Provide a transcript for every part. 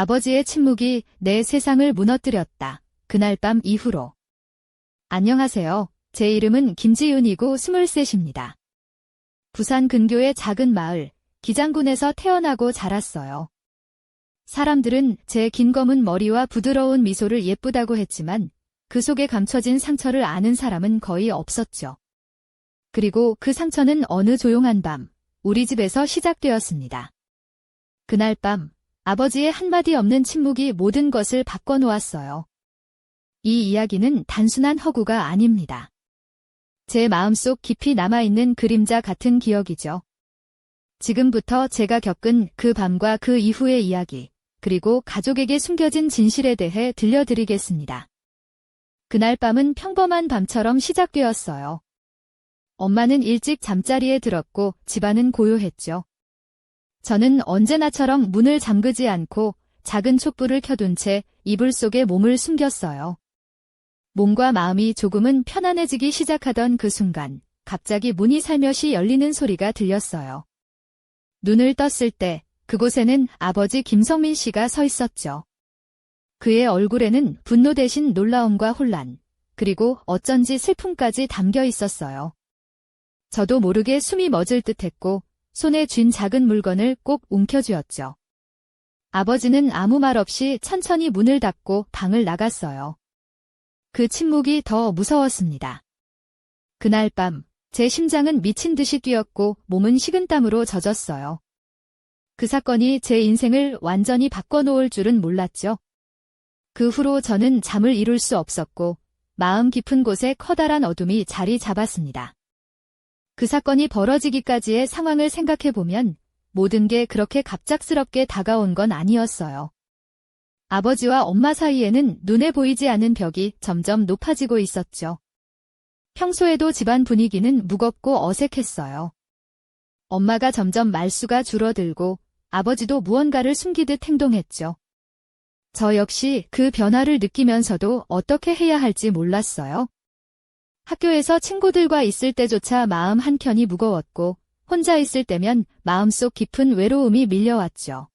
아버지의 침묵이 내 세상을 무너뜨렸다. 그날 밤 이후로. 안녕하세요. 제 이름은 김지윤이고 23입니다. 부산 근교의 작은 마을, 기장군에서 태어나고 자랐어요. 사람들은 제 긴 검은 머리와 부드러운 미소를 예쁘다고 했지만 그 속에 감춰진 상처를 아는 사람은 거의 없었죠. 그리고 그 상처는 어느 조용한 밤, 우리 집에서 시작되었습니다. 그날 밤, 아버지의 한마디 없는 침묵이 모든 것을 바꿔놓았어요. 이 이야기는 단순한 허구가 아닙니다. 제 마음속 깊이 남아있는 그림자 같은 기억이죠. 지금부터 제가 겪은 그 밤과 그 이후의 이야기, 그리고 가족에게 숨겨진 진실에 대해 들려드리겠습니다. 그날 밤은 평범한 밤처럼 시작되었어요. 엄마는 일찍 잠자리에 들었고 집안은 고요했죠. 저는 언제나처럼 문을 잠그지 않고 작은 촛불을 켜둔 채 이불 속에 몸을 숨겼어요. 몸과 마음이 조금은 편안해지기 시작하던 그 순간, 갑자기 문이 살며시 열리는 소리가 들렸어요. 눈을 떴을 때 그곳에는 아버지 김성민 씨가 서 있었죠. 그의 얼굴에는 분노 대신 놀라움과 혼란, 그리고 어쩐지 슬픔까지 담겨 있었어요. 저도 모르게 숨이 멎을 듯했고 손에 쥔 작은 물건을 꼭 움켜쥐었죠. 아버지는 아무 말 없이 천천히 문을 닫고 방을 나갔어요. 그 침묵이 더 무서웠습니다. 그날 밤, 제 심장은 미친 듯이 뛰었고 몸은 식은땀으로 젖었어요. 그 사건이 제 인생을 완전히 바꿔놓을 줄은 몰랐죠. 그 후로 저는 잠을 이룰 수 없었고 마음 깊은 곳에 커다란 어둠이 자리 잡았습니다. 그 사건이 벌어지기까지의 상황을 생각해보면 모든 게 그렇게 갑작스럽게 다가온 건 아니었어요. 아버지와 엄마 사이에는 눈에 보이지 않는 벽이 점점 높아지고 있었죠. 평소에도 집안 분위기는 무겁고 어색했어요. 엄마가 점점 말수가 줄어들고 아버지도 무언가를 숨기듯 행동했죠. 저 역시 그 변화를 느끼면서도 어떻게 해야 할지 몰랐어요. 학교에서 친구들과 있을 때조차 마음 한켠이 무거웠고 혼자 있을 때면 마음속 깊은 외로움이 밀려왔죠.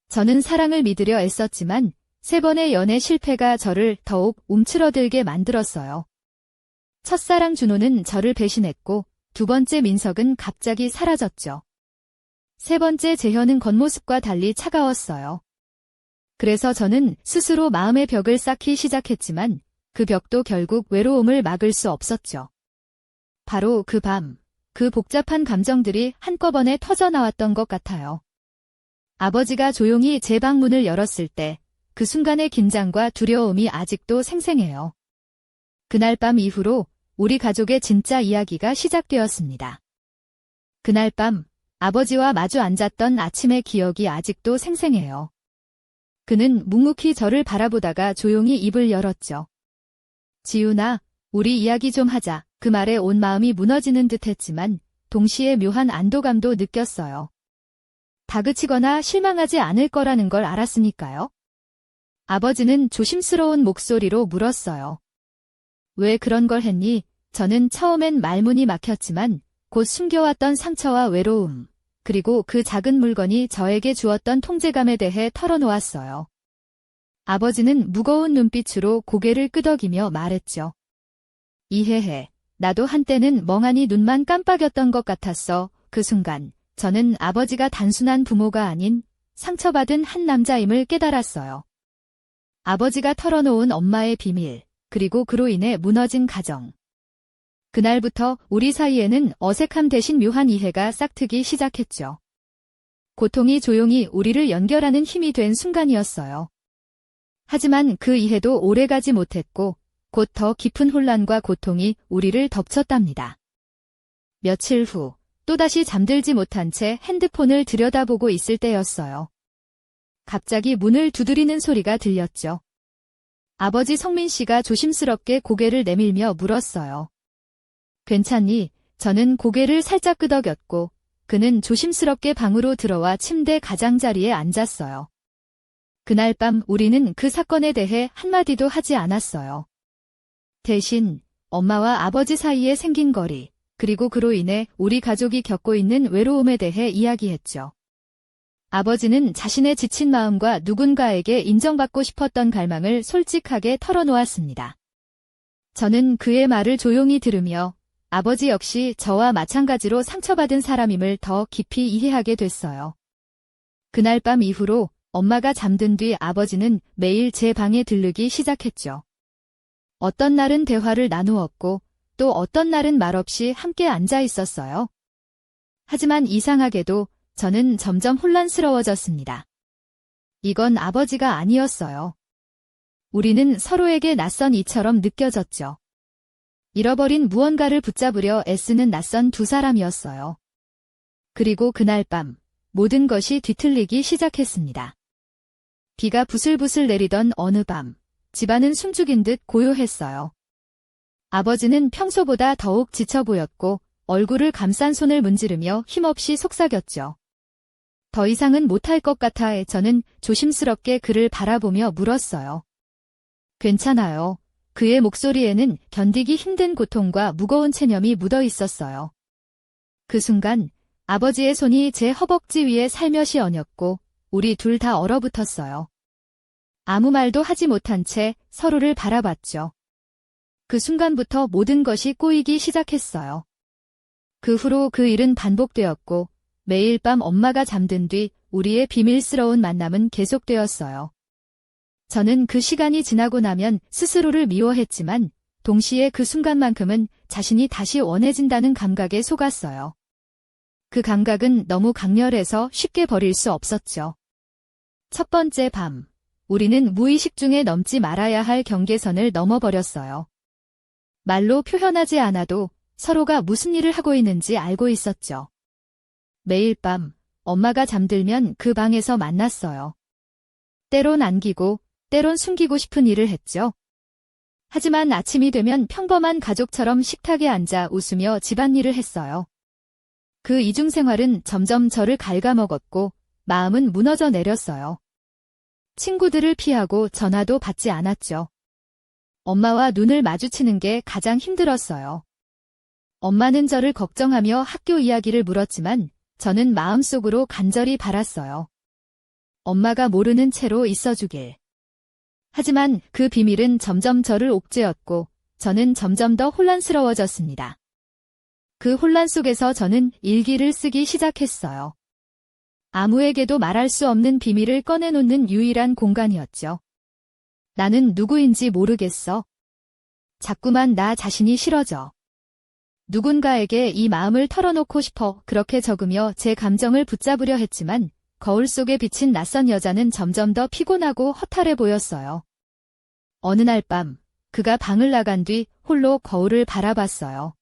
저는 사랑을 믿으려 애썼지만 3번의 연애 실패가 저를 더욱 움츠러들게 만들었어요. 첫사랑 준호는 저를 배신했고 2번째 민석은 갑자기 사라졌죠. 3번째 재현은 겉모습과 달리 차가웠어요. 그래서 저는 스스로 마음의 벽을 쌓기 시작했지만 그 벽도 결국 외로움을 막을 수 없었죠. 바로 그 밤, 그 복잡한 감정들이 한꺼번에 터져나왔던 것 같아요. 아버지가 조용히 제 방문을 열었을 때 그 순간의 긴장과 두려움이 아직도 생생해요. 그날 밤 이후로 우리 가족의 진짜 이야기가 시작되었습니다. 그날 밤 아버지와 마주 앉았던 아침의 기억이 아직도 생생해요. 그는 묵묵히 저를 바라보다가 조용히 입을 열었죠. 지훈아, 우리 이야기 좀 하자. 그 말에 온 마음이 무너지는 듯했지만 동시에 묘한 안도감도 느꼈어요. 다그치거나 실망하지 않을 거라는 걸 알았으니까요. 아버지는 조심스러운 목소리로 물었어요. 왜 그런 걸 했니? 저는 처음엔 말문이 막혔지만 곧 숨겨왔던 상처와 외로움, 그리고 그 작은 물건이 저에게 주었던 통제감에 대해 털어놓았어요. 아버지는 무거운 눈빛으로 고개를 끄덕이며 말했죠. 이해해. 나도 한때는 멍하니 눈만 깜빡였던 것 같았어. 그 순간 저는 아버지가 단순한 부모가 아닌 상처받은 한 남자임을 깨달았어요. 아버지가 털어놓은 엄마의 비밀, 그리고 그로 인해 무너진 가정. 그날부터 우리 사이에는 어색함 대신 묘한 이해가 싹트기 시작했죠. 고통이 조용히 우리를 연결하는 힘이 된 순간이었어요. 하지만 그 이해도 오래가지 못했고 곧 더 깊은 혼란과 고통이 우리를 덮쳤답니다. 며칠 후 또다시 잠들지 못한 채 핸드폰을 들여다보고 있을 때였어요. 갑자기 문을 두드리는 소리가 들렸죠. 아버지 성민 씨가 조심스럽게 고개를 내밀며 물었어요. 괜찮니? 저는 고개를 살짝 끄덕였고 그는 조심스럽게 방으로 들어와 침대 가장자리에 앉았어요. 그날 밤 우리는 그 사건에 대해 한마디도 하지 않았어요. 대신 엄마와 아버지 사이에 생긴 거리, 그리고 그로 인해 우리 가족이 겪고 있는 외로움에 대해 이야기했죠. 아버지는 자신의 지친 마음과 누군가에게 인정받고 싶었던 갈망을 솔직하게 털어놓았습니다. 저는 그의 말을 조용히 들으며 아버지 역시 저와 마찬가지로 상처받은 사람임을 더 깊이 이해하게 됐어요. 그날 밤 이후로 엄마가 잠든 뒤 아버지는 매일 제 방에 들르기 시작했죠. 어떤 날은 대화를 나누었고 또 어떤 날은 말없이 함께 앉아 있었어요. 하지만 이상하게도 저는 점점 혼란스러워졌습니다. 이건 아버지가 아니었어요. 우리는 서로에게 낯선 이처럼 느껴졌죠. 잃어버린 무언가를 붙잡으려 애쓰는 낯선 두 사람이었어요. 그리고 그날 밤 모든 것이 뒤틀리기 시작했습니다. 비가 부슬부슬 내리던 어느 밤, 집안은 숨죽인 듯 고요했어요. 아버지는 평소보다 더욱 지쳐 보였고 얼굴을 감싼 손을 문지르며 힘없이 속삭였죠. 더 이상은 못할 것 같아 저는 조심스럽게 그를 바라보며 물었어요. 괜찮아요. 그의 목소리에는 견디기 힘든 고통과 무거운 체념이 묻어 있었어요. 그 순간 아버지의 손이 제 허벅지 위에 살며시 얹었고 우리 둘 다 얼어붙었어요. 아무 말도 하지 못한 채 서로를 바라봤죠. 그 순간부터 모든 것이 꼬이기 시작했어요. 그 후로 그 일은 반복되었고 매일 밤 엄마가 잠든 뒤 우리의 비밀스러운 만남은 계속되었어요. 저는 그 시간이 지나고 나면 스스로를 미워했지만 동시에 그 순간만큼은 자신이 다시 원해진다는 감각에 속았어요. 그 감각은 너무 강렬해서 쉽게 버릴 수 없었죠. 첫 번째 밤, 우리는 무의식 중에 넘지 말아야 할 경계선을 넘어버렸어요. 말로 표현하지 않아도 서로가 무슨 일을 하고 있는지 알고 있었죠. 매일 밤 엄마가 잠들면 그 방에서 만났어요. 때론 안기고 때론 숨기고 싶은 일을 했죠. 하지만 아침이 되면 평범한 가족처럼 식탁에 앉아 웃으며 집안일을 했어요. 그 이중생활은 점점 저를 갉아먹었고 마음은 무너져 내렸어요. 친구들을 피하고 전화도 받지 않았죠. 엄마와 눈을 마주치는 게 가장 힘들었어요. 엄마는 저를 걱정하며 학교 이야기를 물었지만 저는 마음속으로 간절히 바랐어요. 엄마가 모르는 채로 있어주길. 하지만 그 비밀은 점점 저를 옥죄었고 저는 점점 더 혼란스러워졌습니다. 그 혼란 속에서 저는 일기를 쓰기 시작했어요. 아무에게도 말할 수 없는 비밀을 꺼내놓는 유일한 공간이었죠. 나는 누구인지 모르겠어. 자꾸만 나 자신이 싫어져. 누군가에게 이 마음을 털어놓고 싶어 그렇게 적으며 제 감정을 붙잡으려 했지만 거울 속에 비친 낯선 여자는 점점 더 피곤하고 허탈해 보였어요. 어느 날 밤 그가 방을 나간 뒤 홀로 거울을 바라봤어요.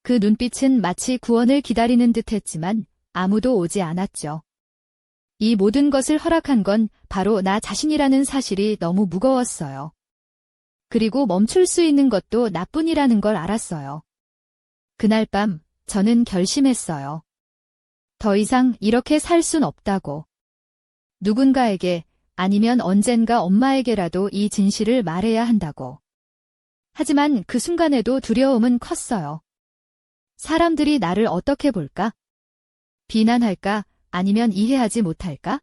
그 눈빛은 마치 구원을 기다리는 듯했지만 아무도 오지 않았죠. 이 모든 것을 허락한 건 바로 나 자신이라는 사실이 너무 무거웠어요. 그리고 멈출 수 있는 것도 나뿐이라는 걸 알았어요. 그날 밤 저는 결심했어요. 더 이상 이렇게 살 순 없다고. 누군가에게 아니면 언젠가 엄마에게라도 이 진실을 말해야 한다고. 하지만 그 순간에도 두려움은 컸어요. 사람들이 나를 어떻게 볼까? 비난할까? 아니면 이해하지 못할까?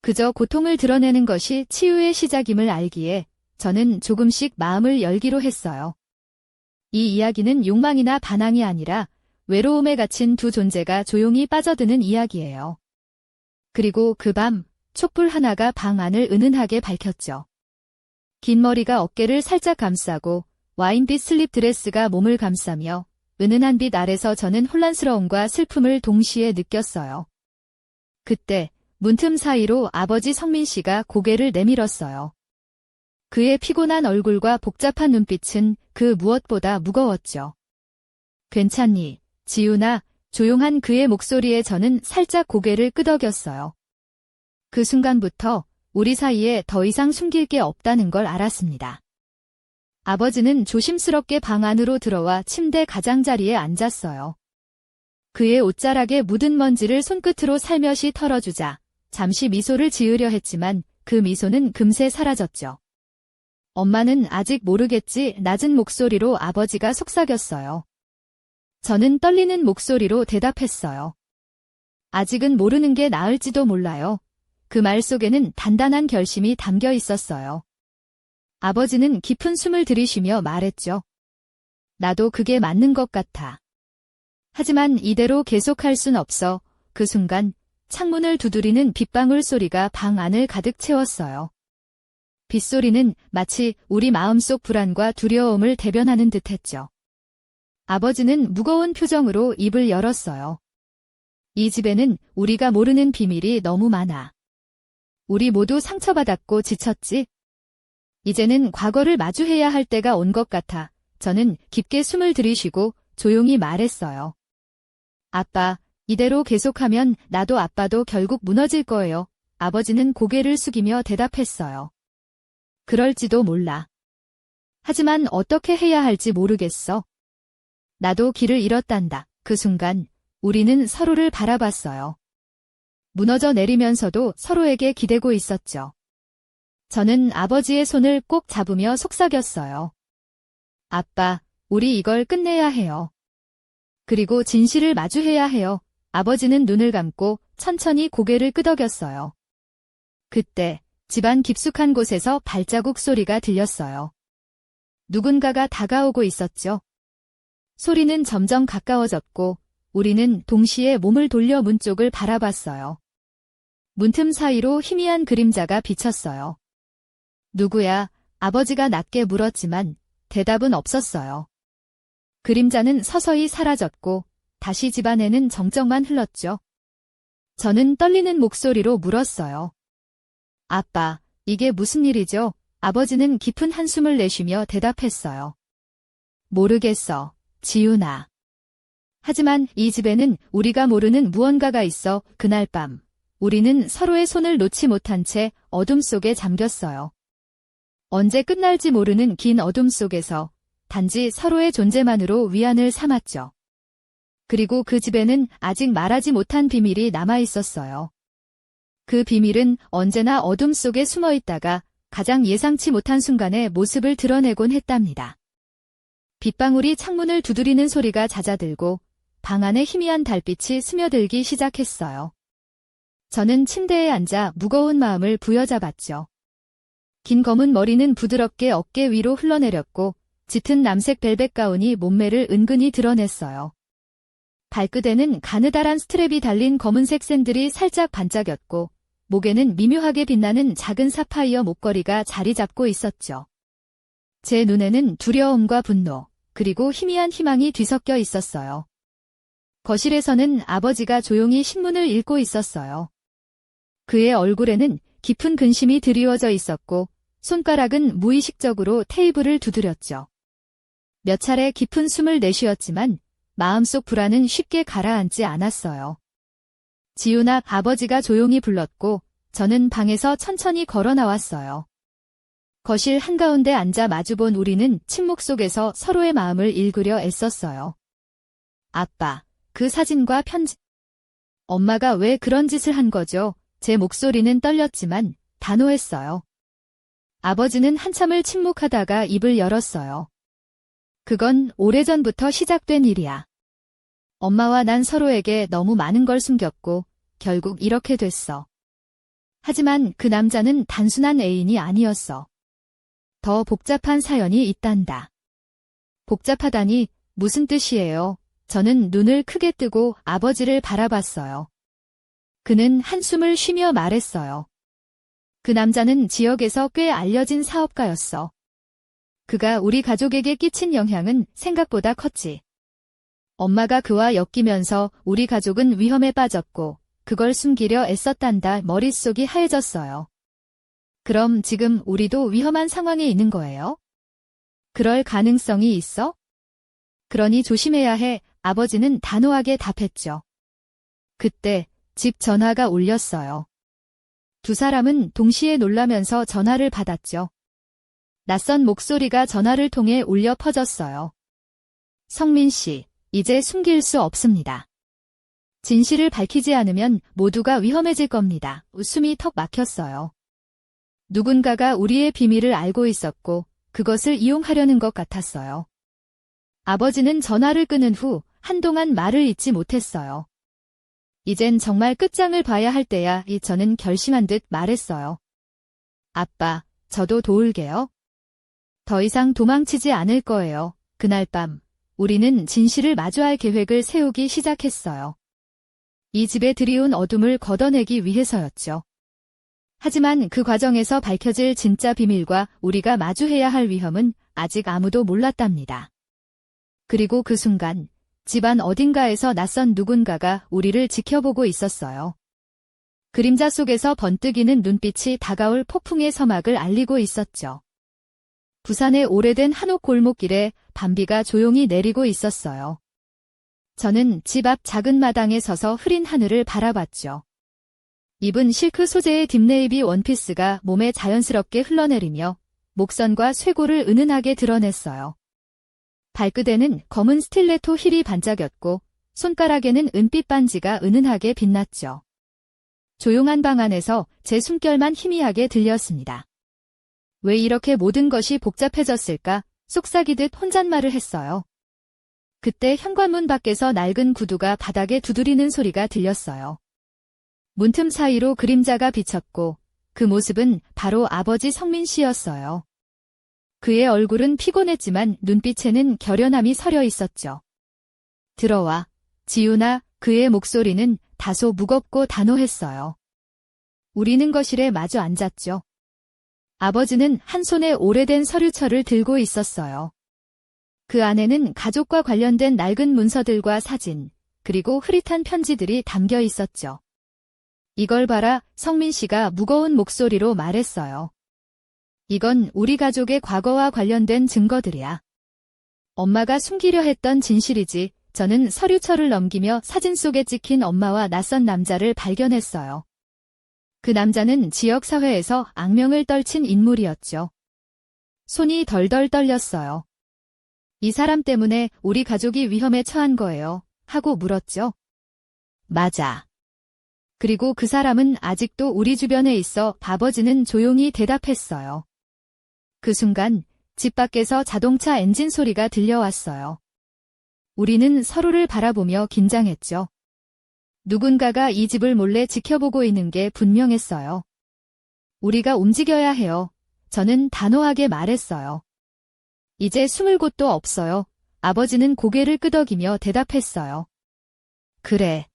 그저 고통을 드러내는 것이 치유의 시작임을 알기에 저는 조금씩 마음을 열기로 했어요. 이 이야기는 욕망이나 반항이 아니라 외로움에 갇힌 두 존재가 조용히 빠져드는 이야기예요. 그리고 그 밤 촛불 하나가 방 안을 은은하게 밝혔죠. 긴 머리가 어깨를 살짝 감싸고 와인빛 슬립 드레스가 몸을 감싸며 은은한 빛 아래서 저는 혼란스러움과 슬픔을 동시에 느꼈어요. 그때 문틈 사이로 아버지 성민 씨가 고개를 내밀었어요. 그의 피곤한 얼굴과 복잡한 눈빛은 그 무엇보다 무거웠죠. 괜찮니, 지훈아? 조용한 그의 목소리에 저는 살짝 고개를 끄덕였어요. 그 순간부터 우리 사이에 더 이상 숨길 게 없다는 걸 알았습니다. 아버지는 조심스럽게 방 안으로 들어와 침대 가장자리에 앉았어요. 그의 옷자락에 묻은 먼지를 손끝으로 살며시 털어주자 잠시 미소를 지으려 했지만 그 미소는 금세 사라졌죠. 엄마는 아직 모르겠지 낮은 목소리로 아버지가 속삭였어요. 저는 떨리는 목소리로 대답했어요. 아직은 모르는 게 나을지도 몰라요. 그 말 속에는 단단한 결심이 담겨 있었어요. 아버지는 깊은 숨을 들이쉬며 말했죠. 나도 그게 맞는 것 같아. 하지만 이대로 계속할 순 없어. 그 순간 창문을 두드리는 빗방울 소리가 방 안을 가득 채웠어요. 빗소리는 마치 우리 마음속 불안과 두려움을 대변하는 듯했죠. 아버지는 무거운 표정으로 입을 열었어요. 이 집에는 우리가 모르는 비밀이 너무 많아. 우리 모두 상처받았고 지쳤지? 이제는 과거를 마주해야 할 때가 온 것 같아. 저는 깊게 숨을 들이쉬고 조용히 말했어요. 아빠, 이대로 계속하면 나도 아빠도 결국 무너질 거예요. 아버지는 고개를 숙이며 대답했어요. 그럴지도 몰라. 하지만 어떻게 해야 할지 모르겠어. 나도 길을 잃었단다. 그 순간 우리는 서로를 바라봤어요. 무너져 내리면서도 서로에게 기대고 있었죠. 저는 아버지의 손을 꼭 잡으며 속삭였어요. 아빠, 우리 이걸 끝내야 해요. 그리고 진실을 마주해야 해요. 아버지는 눈을 감고 천천히 고개를 끄덕였어요. 그때 집안 깊숙한 곳에서 발자국 소리가 들렸어요. 누군가가 다가오고 있었죠. 소리는 점점 가까워졌고 우리는 동시에 몸을 돌려 문 쪽을 바라봤어요. 문틈 사이로 희미한 그림자가 비쳤어요. 누구야? 아버지가 낮게 물었지만 대답은 없었어요. 그림자는 서서히 사라졌고 다시 집안에는 정적만 흘렀죠. 저는 떨리는 목소리로 물었어요. 아빠, 이게 무슨 일이죠? 아버지는 깊은 한숨을 내쉬며 대답했어요. 모르겠어, 지훈아. 하지만 이 집에는 우리가 모르는 무언가가 있어. 그날 밤 우리는 서로의 손을 놓지 못한 채 어둠 속에 잠겼어요. 언제 끝날지 모르는 긴 어둠 속에서 단지 서로의 존재만으로 위안을 삼았죠. 그리고 그 집에는 아직 말하지 못한 비밀이 남아 있었어요. 그 비밀은 언제나 어둠 속에 숨어 있다가 가장 예상치 못한 순간에 모습을 드러내곤 했답니다. 빗방울이 창문을 두드리는 소리가 잦아들고 방 안에 희미한 달빛이 스며들기 시작했어요. 저는 침대에 앉아 무거운 마음을 부여잡았죠. 긴 검은 머리는 부드럽게 어깨 위로 흘러내렸고 짙은 남색 벨벳 가운이 몸매를 은근히 드러냈어요. 발끝에는 가느다란 스트랩이 달린 검은색 샌들이 살짝 반짝였고 목에는 미묘하게 빛나는 작은 사파이어 목걸이가 자리 잡고 있었죠. 제 눈에는 두려움과 분노, 그리고 희미한 희망이 뒤섞여 있었어요. 거실에서는 아버지가 조용히 신문을 읽고 있었어요. 그의 얼굴에는 깊은 근심이 드리워져 있었고 손가락은 무의식적으로 테이블을 두드렸죠. 몇 차례 깊은 숨을 내쉬었지만 마음속 불안은 쉽게 가라앉지 않았어요. 지훈아, 아버지가 조용히 불렀고 저는 방에서 천천히 걸어 나왔어요. 거실 한가운데 앉아 마주본 우리는 침묵 속에서 서로의 마음을 읽으려 애썼어요. 아빠, 그 사진과 편지. 엄마가 왜 그런 짓을 한 거죠? 제 목소리는 떨렸지만 단호했어요. 아버지는 한참을 침묵하다가 입을 열었어요. 그건 오래전부터 시작된 일이야. 엄마와 난 서로에게 너무 많은 걸 숨겼고 결국 이렇게 됐어. 하지만 그 남자는 단순한 애인이 아니었어. 더 복잡한 사연이 있단다. 복잡하다니 무슨 뜻이에요? 저는 눈을 크게 뜨고 아버지를 바라봤어요. 그는 한숨을 쉬며 말했어요. 그 남자는 지역에서 꽤 알려진 사업가였어. 그가 우리 가족에게 끼친 영향은 생각보다 컸지. 엄마가 그와 엮이면서 우리 가족은 위험에 빠졌고 그걸 숨기려 애썼단다. 머릿속이 하얘졌어요. 그럼 지금 우리도 위험한 상황에 있는 거예요? 그럴 가능성이 있어? 그러니 조심해야 해. 아버지는 단호하게 답했죠. 그때 집 전화가 울렸어요. 두 사람은 동시에 놀라면서 전화를 받았죠. 낯선 목소리가 전화를 통해 울려 퍼졌어요. 성민 씨, 이제 숨길 수 없습니다. 진실을 밝히지 않으면 모두가 위험해질 겁니다. 웃음이 턱 막혔어요. 누군가가 우리의 비밀을 알고 있었고 그것을 이용하려는 것 같았어요. 아버지는 전화를 끊은 후 한동안 말을 잇지 못했어요. 이젠 정말 끝장을 봐야 할 때야. 저는 결심한 듯 말했어요. 아빠, 저도 도울게요. 더 이상 도망치지 않을 거예요. 그날 밤, 우리는 진실을 마주할 계획을 세우기 시작했어요. 이 집에 들이온 어둠을 걷어내기 위해서였죠. 하지만 그 과정에서 밝혀질 진짜 비밀과 우리가 마주해야 할 위험은 아직 아무도 몰랐답니다. 그리고 그 순간, 집안 어딘가에서 낯선 누군가가 우리를 지켜보고 있었어요. 그림자 속에서 번뜩이는 눈빛이 다가올 폭풍의 서막을 알리고 있었죠. 부산의 오래된 한옥 골목길에 밤비가 조용히 내리고 있었어요. 저는 집 앞 작은 마당에 서서 흐린 하늘을 바라봤죠. 입은 실크 소재의 딥네이비 원피스가 몸에 자연스럽게 흘러내리며 목선과 쇄골을 은은하게 드러냈어요. 발끝에는 검은 스틸레토 힐이 반짝였고 손가락에는 은빛 반지가 은은하게 빛났죠. 조용한 방 안에서 제 숨결만 희미하게 들렸습니다. 왜 이렇게 모든 것이 복잡해졌을까? 속삭이듯 혼잣말을 했어요. 그때 현관문 밖에서 낡은 구두가 바닥에 두드리는 소리가 들렸어요. 문틈 사이로 그림자가 비쳤고 그 모습은 바로 아버지 성민 씨였어요. 그의 얼굴은 피곤했지만 눈빛에는 결연함이 서려 있었죠. 들어와, 지윤아. 그의 목소리는 다소 무겁고 단호했어요. 우리는 거실에 마주 앉았죠. 아버지는 한 손에 오래된 서류철을 들고 있었어요. 그 안에는 가족과 관련된 낡은 문서들과 사진, 그리고 흐릿한 편지들이 담겨 있었죠. 이걸 봐라, 성민 씨가 무거운 목소리로 말했어요. 이건 우리 가족의 과거와 관련된 증거들이야. 엄마가 숨기려 했던 진실이지. 저는 서류철을 넘기며 사진 속에 찍힌 엄마와 낯선 남자를 발견했어요. 그 남자는 지역사회에서 악명을 떨친 인물이었죠. 손이 덜덜 떨렸어요. 이 사람 때문에 우리 가족이 위험에 처한 거예요. 하고 물었죠. 맞아. 그리고 그 사람은 아직도 우리 주변에 있어. 아버지는 조용히 대답했어요. 그 순간 집 밖에서 자동차 엔진 소리가 들려왔어요. 우리는 서로를 바라보며 긴장했죠. 누군가가 이 집을 몰래 지켜보고 있는 게 분명했어요. 우리가 움직여야 해요. 저는 단호하게 말했어요. 이제 숨을 곳도 없어요. 아버지는 고개를 끄덕이며 대답했어요. 그래.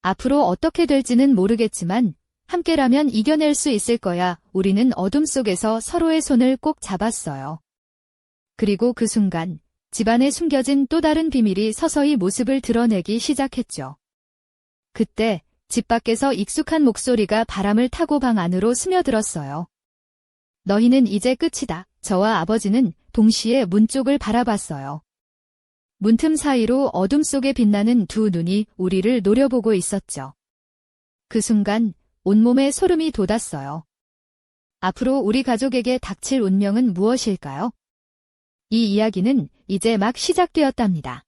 앞으로 어떻게 될지는 모르겠지만 함께라면 이겨낼 수 있을 거야. 우리는 어둠 속에서 서로의 손을 꼭 잡았어요. 그리고 그 순간 집안에 숨겨진 또 다른 비밀이 서서히 모습을 드러내기 시작했죠. 그때 집 밖에서 익숙한 목소리가 바람을 타고 방 안으로 스며들었어요. 너희는 이제 끝이다. 저와 아버지는 동시에 문 쪽을 바라봤어요. 문틈 사이로 어둠 속에 빛나는 두 눈이 우리를 노려보고 있었죠. 그 순간 온몸에 소름이 돋았어요. 앞으로 우리 가족에게 닥칠 운명은 무엇일까요? 이 이야기는 이제 막 시작되었답니다.